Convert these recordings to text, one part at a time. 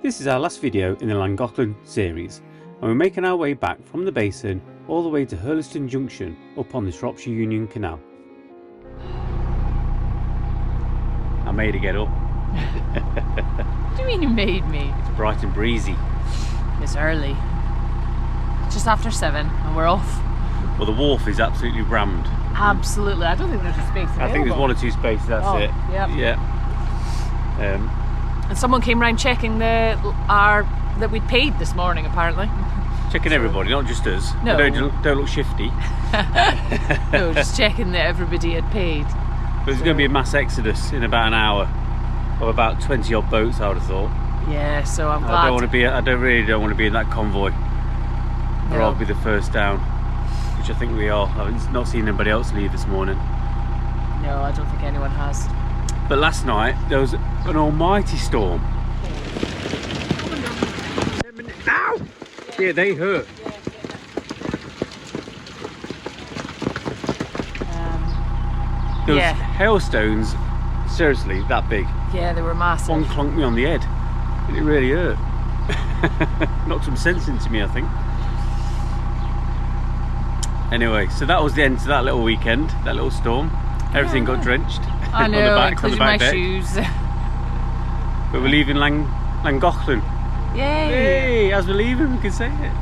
This is our last video in the Llangollen series, and we're making our way back from the basin all the way to Hurleston Junction up on the Shropshire Union Canal. I made her get up. What do you mean you made me? It's bright and breezy. It's early. Just after 7 and we're off. Well, the wharf is absolutely rammed. Absolutely. I don't think there's a space available. I think there's 1 or 2 spaces, that's it. Yep. Yeah. And someone came round checking that we'd paid this morning, apparently. Checking everybody, not just us. No. Don't look shifty. No, just checking that everybody had paid. But there's going to be a mass exodus in about an hour of about 20 odd boats, I would have thought. Yeah, so I'm glad. I really don't want to be in that convoy. No. Or I'll be the first down, which I think we are. I've not seen anybody else leave this morning. No, I don't think anyone has. But last night there was an almighty storm. Ow! Yeah, they hurt. Those hailstones, seriously, that big. Yeah, they were massive. One clunked me on the head, and it really hurt. Knocked some sense into me, I think. Anyway, so that was the end to that little weekend, that little storm. Everything got drenched. I know, on the back, including on the back my deck. shoes. But we're leaving Llangollen. Yay! Yay! As we're leaving, we can say it.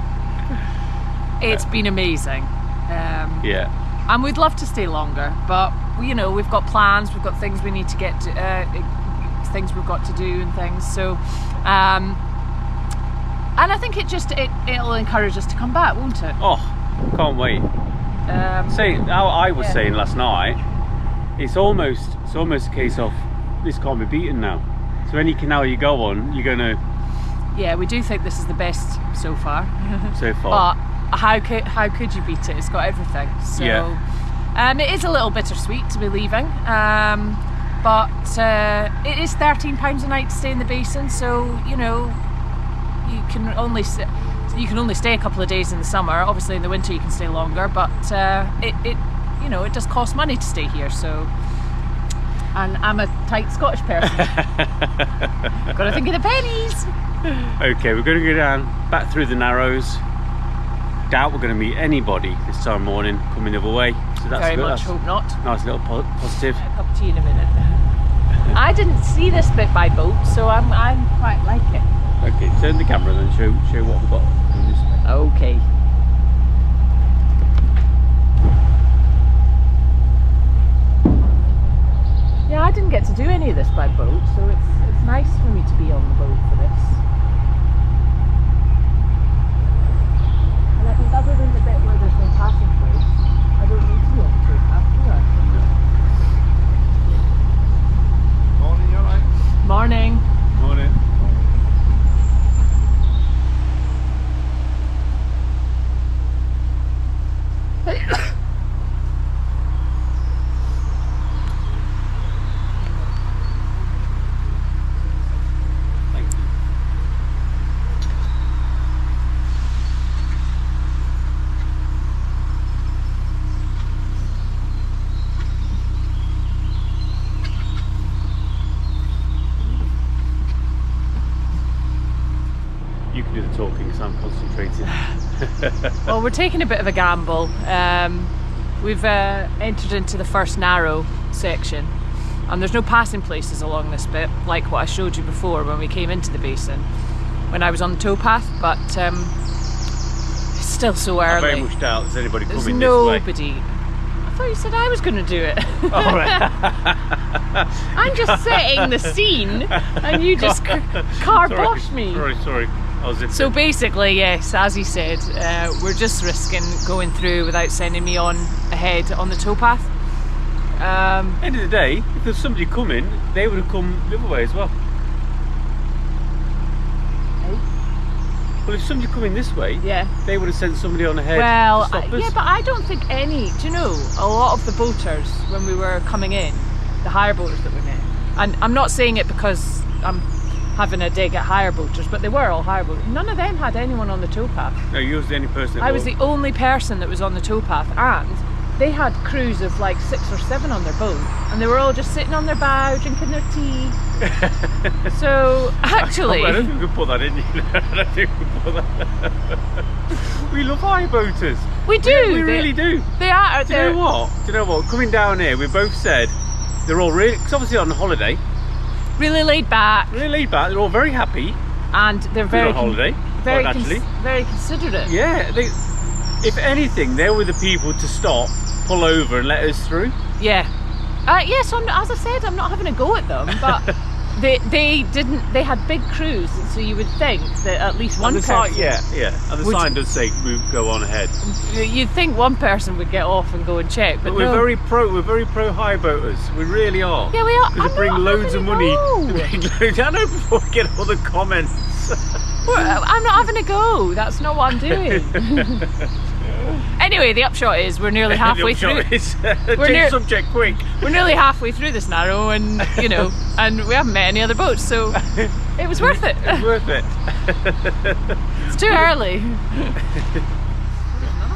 It's been amazing. Yeah. And we'd love to stay longer, but you know, we've got plans, we've got things we need to get to, things we've got to do and things. So, and I think it'll encourage us to come back, won't it? Oh, can't wait. How I was saying last night, it's almost a case of this can't be beaten now. So any canal you go on, you're gonna. Yeah, we do think this is the best so far. So far. But how could you beat it? It's got everything. So it is a little bittersweet to be leaving. But it is £13 a night to stay in the basin, so you know you can only stay a couple of days in the summer. Obviously in the winter you can stay longer, but it does cost money to stay here. So, and I'm a tight Scottish person. Gotta think of the pennies. Okay, we're going to go down back through the Narrows. Doubt we're going to meet anybody this time morning coming the other way. So that's Very good. much hope not. Nice little positive. A cup of tea in a minute. I didn't see this bit by boat, so I'm quite like it. Okay, turn the camera and then show what we've got on this way. Okay. Yeah, I didn't get to do any of this by boat, so it's nice for me to be on the boat for this. And I think other than the bit where there's no passing place, I don't need to be on the towpath, do I? No. Morning, you alright? Morning. Morning. You can do the talking because I'm concentrating. Well, we're taking a bit of a gamble. We've entered into the first narrow section, and there's no passing places along this bit, like what I showed you before when we came into the basin, when I was on the towpath, but it's still so early. I very much doubt there's anybody There's coming this way. nobody. I thought you said I was going to do it. All right. I'm just setting the scene, and you just car-bosh me. Sorry. So basically, yes, as he said, we're just risking going through without sending me on ahead on the towpath. End of the day, if there's somebody coming, they would have come the other way as well. Well, if somebody coming this way, they would have sent somebody on ahead to stop us. Yeah, but I don't think any. Do you know, a lot of the boaters when we were coming in, the hire boaters that we met, and I'm not saying it because I'm having a dig at hire boaters, but they were all hire boaters. None of them had anyone on the towpath. No, you was the only person. I was the only person that was on the towpath, and they had crews of like 6 or 7 on their boat, and they were all just sitting on their bow, drinking their tea, So actually, I don't think we can put that in. I don't think we can put that. We love high boaters. we do. We really do. They are. Do you know what? Do you know what? Coming down here, we both said they're all really, because obviously on holiday, Really laid back, really laid back. They're all very happy. and they're very on holiday. very quite naturally. very considerate. Yeah. They, if anything, they were the people to stop, pull over, and let us through. Yeah. Yes, as I said, I'm not having a go at them, but they didn't. They had big crews, so you would think that at least one person. Yeah. And the Would- sign does say move, go on ahead. You'd think one person would get off and go and check, but But no. we're very pro high boaters. We really are. Yeah, we are. Because I'm they bring not loads of having a money. go. They bring loads. I know before we get all the comments. I'm not having a go. That's not what I'm doing. Anyway, the upshot is we're nearly halfway through. Change subject quick. We're nearly halfway through this Narrow, and and we haven't met any other boats, so it was worth it. It's worth it. It's too early. Another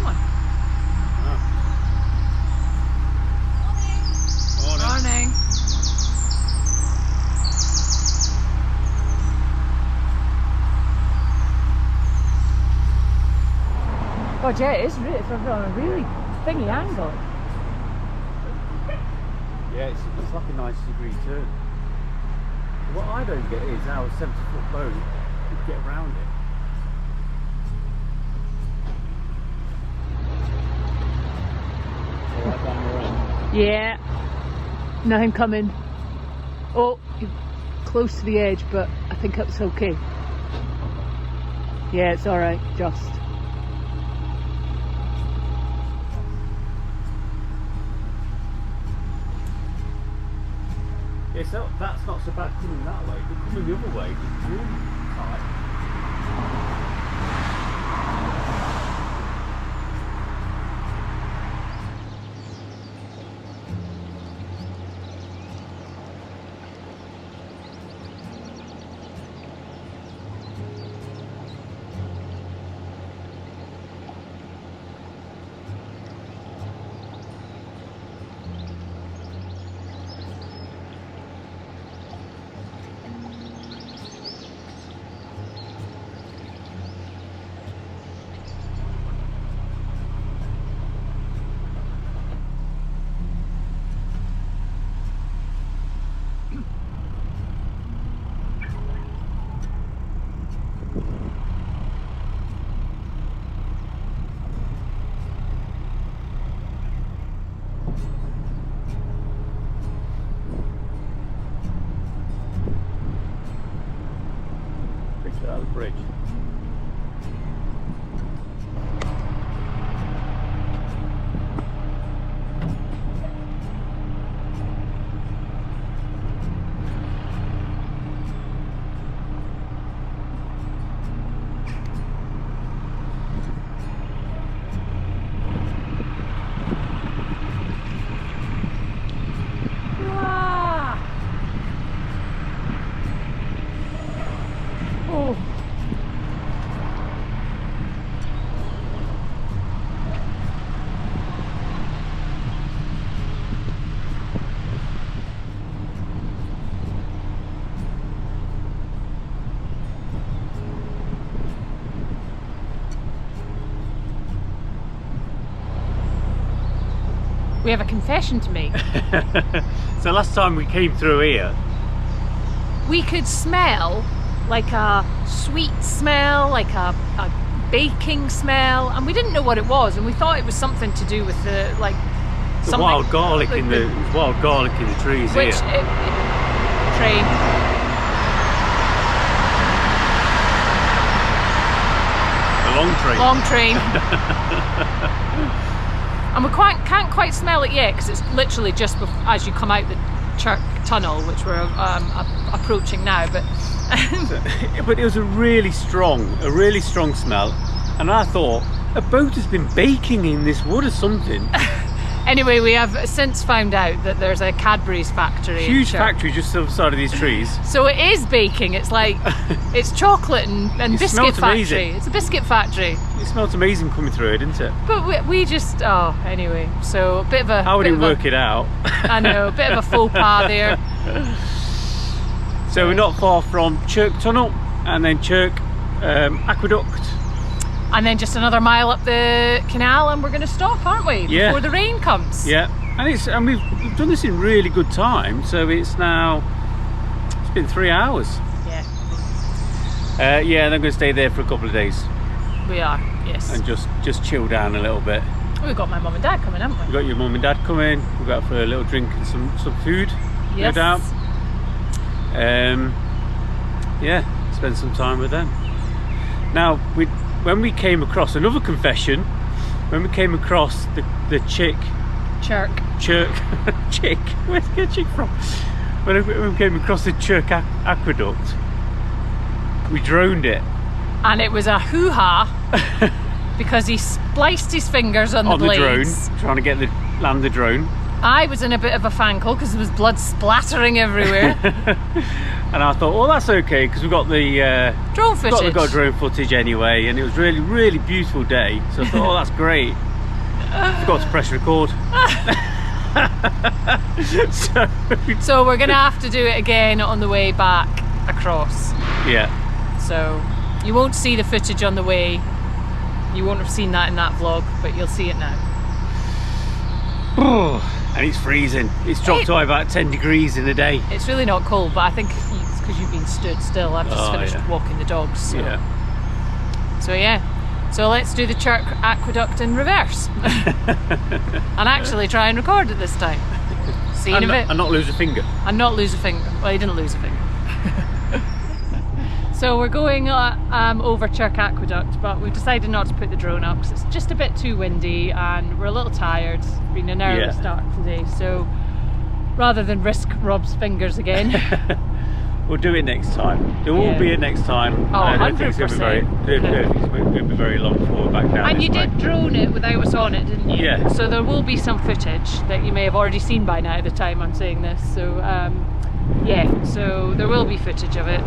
one. Morning. God, yeah, it is really, it's on a really thingy angle. Yeah, it's like a 90-degree turn. What I don't get is how a 70-foot boat could get around it. All right, down the road. Yeah, nothing coming. Oh, you're close to the edge, but I think it's okay. Yeah, it's alright, just. Yeah, so that's not so bad coming that way, but coming the other way, it's really tight. Picture out of the bridge. We have a confession to make. So last time we came through here, We could smell like a sweet smell, like a baking smell, and we didn't know what it was, and we thought it was something to do with the the wild garlic like in the wild garlic in the trees which here. Train. A long train. Long train. And we can't quite smell it yet because it's literally just as you come out the Chirk tunnel, which we're approaching now. But it was a really strong smell, and I thought a boat has been baking in this wood or something. Anyway, we have since found out that there's a Cadbury's factory. Huge factory just on the side of these trees. So it is baking. It's like it's chocolate and biscuit smells factory. amazing. It's a biscuit factory. It smells amazing coming through it, didn't it? But we just anyway. So a bit of a How would bit he of a- work it out? I know, a bit of a faux pas there. So we're not far from Chirk Tunnel and then Chirk Aqueduct. And then just another mile up the canal and we're going to stop, aren't we? Yeah. Before the rain comes. Yeah, and we've done this in really good time. So it's been 3 hours. Yeah. Yeah, and I'm going to stay there for a couple of days. We are, yes. And just chill down a little bit. We've got my mum and dad coming, haven't we? We've got your mum and dad coming. We've got for a little drink and some food, Yes. no doubt. Yeah, spend some time with them. Now, when we came across another confession, when we came across the Chirk, where's the chick from? When we came across the Chirk Aqueduct, we droned it. And it was a hoo-ha because he spliced his fingers on the blades. Drone, trying to land the drone. I was in a bit of a fankle because there was blood splattering everywhere. And I thought, well, that's okay because we've got the drone footage. We've got drone footage anyway, and it was really, really beautiful day. So I thought, oh, that's great. Forgot to press record. So we're gonna have to do it again on the way back across. Yeah. So you won't see the footage on the way. You won't have seen that in that vlog, but you'll see it now. And it's freezing. It's dropped to about 10 degrees in a day. It's really not cold, but I think it's because you've been stood still. I've just finished walking the dogs. So. Yeah. So yeah. So let's do the Chirk Aqueduct in reverse. And actually try and record it this time. See you in a bit. And not lose a finger. And not lose a finger. Well, he didn't lose a finger. So we're going over Chirk Aqueduct, but we've decided not to put the drone up because it's just a bit too windy and we're a little tired. It's been an early start today, so rather than risk Rob's fingers again. We'll do it next time. There will be a next time. Oh, I don't think it's going to be very long before we're back down. And you did drone it without us on it, didn't you? Yeah. So there will be some footage that you may have already seen by now at the time I'm saying this. So yeah, so there will be footage of it.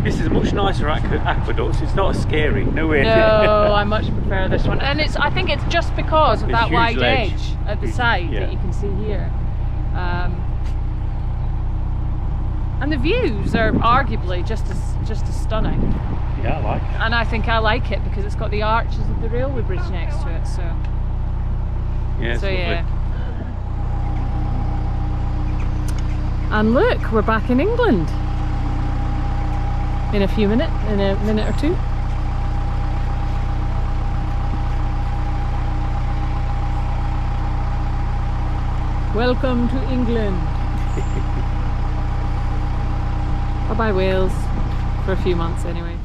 This is a much nicer aqueduct. It's not as scary. No, I much prefer this one. And I think it's just because of that wide ledge edge at the side that you can see here. And the views are arguably just as stunning. Yeah, I like it. And I think I like it because it's got the arches of the railway bridge next to it. So yeah, it's lovely. Yeah. And look, we're back in England in a minute or two. Welcome to England. Bye-bye Wales, for a few months anyway.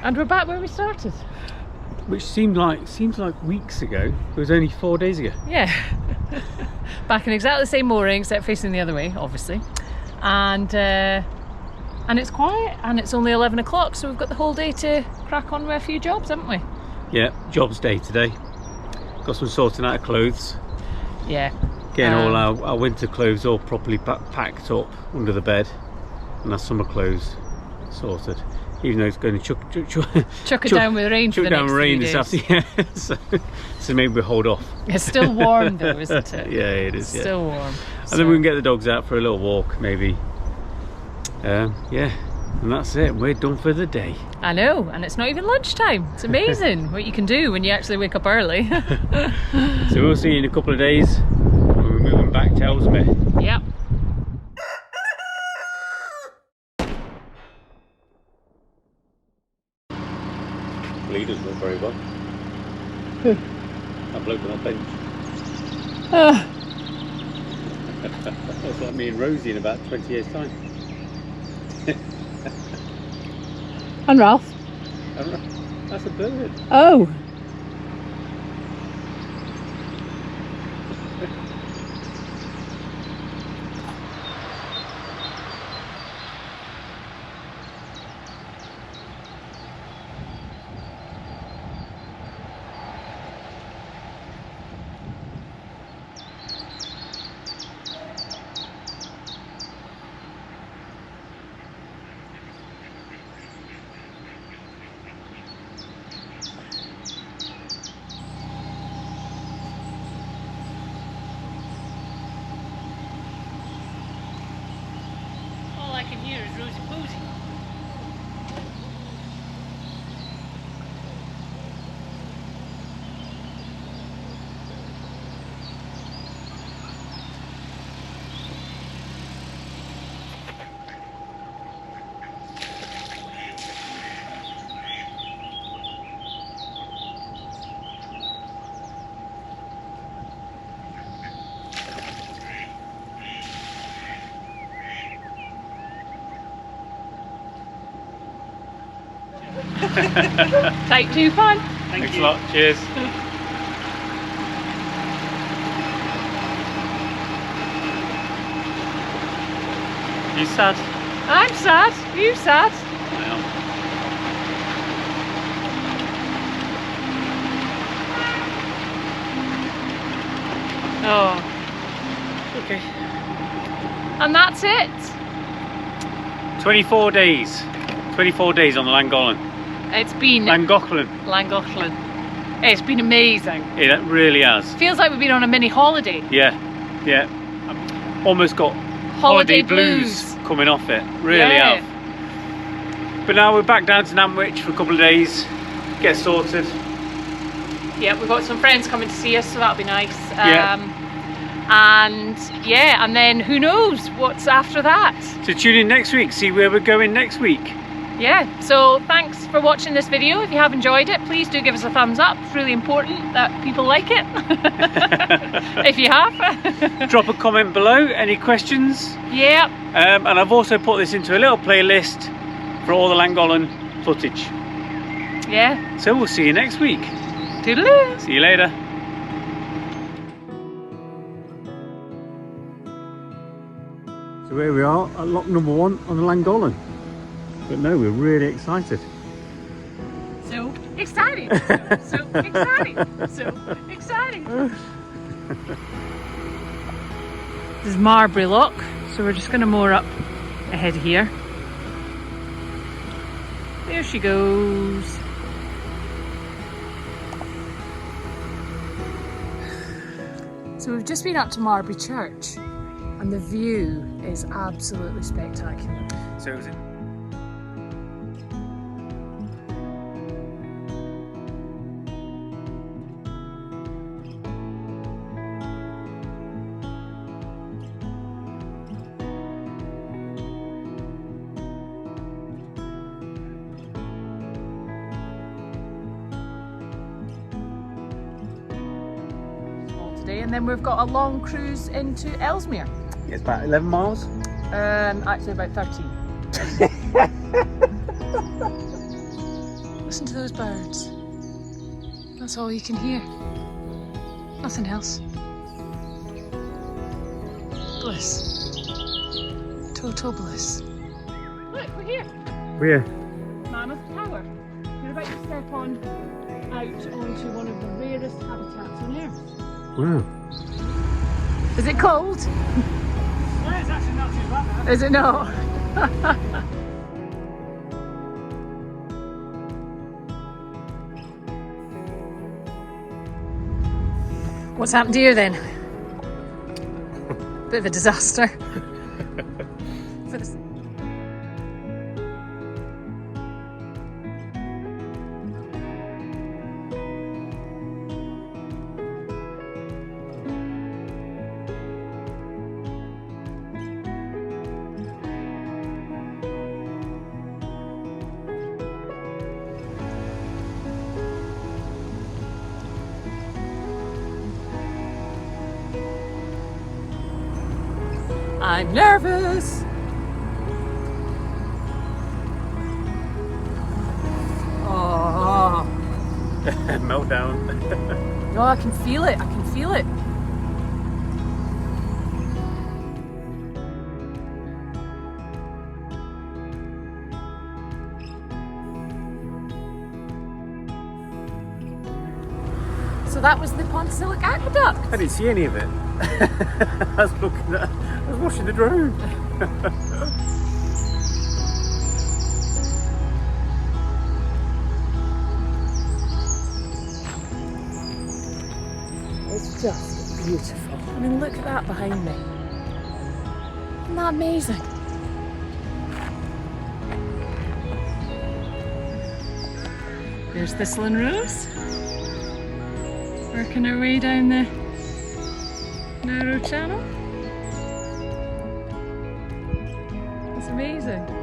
And we're back where we started. Which seems like weeks ago. It was only 4 days ago. Yeah. Back in exactly the same mooring, except facing the other way, obviously. And it's quiet, and it's only 11 o'clock, so we've got the whole day to crack on with a few jobs, haven't we? Yeah, jobs day today. Got some sorting out of clothes. Yeah. Getting all our winter clothes all properly packed up under the bed, and our summer clothes sorted. Even though it's going to chuck it down with rain for the next 3 days. Yeah. So maybe we'll hold off. It's still warm though, isn't it? Yeah, it is. Still warm. And then we can get the dogs out for a little walk, maybe. Yeah, and that's it. We're done for the day. I know, and it's not even lunchtime. It's amazing what you can do when you actually wake up early. So we'll see you in a couple of days when we're moving back to Ellesmere. Yep. Leaders work very well. That bloke on that bench. That's like me and Rosie in about 20 years' time. And Ralph. That's a bird. Oh. can hear is Rosie Rosie. Take 2 fun. Thanks a lot. Cheers. You sad? I'm sad. You sad? I am. Oh. Okay. And that's it. 24 days. 24 days on the Llangollen. It's been Llangollen. Llangollen. It's been amazing. It really has. Feels like we've been on a mini holiday. Yeah, yeah. I've almost got holiday blues coming off it. Really have. But now we're back down to Nantwich for a couple of days. Get sorted. Yeah, we've got some friends coming to see us, so that'll be nice. Yeah. And then who knows what's after that. So tune in next week, see where we're going next week. Yeah, so thanks for watching this video. If you have enjoyed it, please do give us a thumbs up. It's really important that people like it. If you have. Drop a comment below, any questions? Yeah. And I've also put this into a little playlist for all the Llangollen footage. Yeah. So we'll see you next week. Toodaloo. See you later. So here we are at lock number 1 on the Llangollen. But no, we're really excited. So exciting. So exciting. So exciting. This is Marbury Lock, so we're just going to moor up ahead here. There she goes. So we've just been up to Marbury Church and the view is absolutely spectacular. So is it? And then we've got a long cruise into Ellesmere. It's about 11 miles. Actually about 13. Listen to those birds. That's all you can hear. Nothing else. Bliss. Total bliss. Look, we're here. We're here. Mammoth Tower. You're about to step on out onto one of the rarest habitats on Earth. Wow. Is it cold? No, it's actually not too bad now. Is it not? What's happened here then? Bit of a disaster. For the... I'm nervous. Oh. Meltdown. No, I can feel it. I can feel it. So that was the Pontsillic Aqueduct. I didn't see any of it. I was watching the drone. It's just beautiful. I mean, look at that behind me. Isn't that amazing? There's Thistle and Rose, working her way down the narrow channel. It's amazing.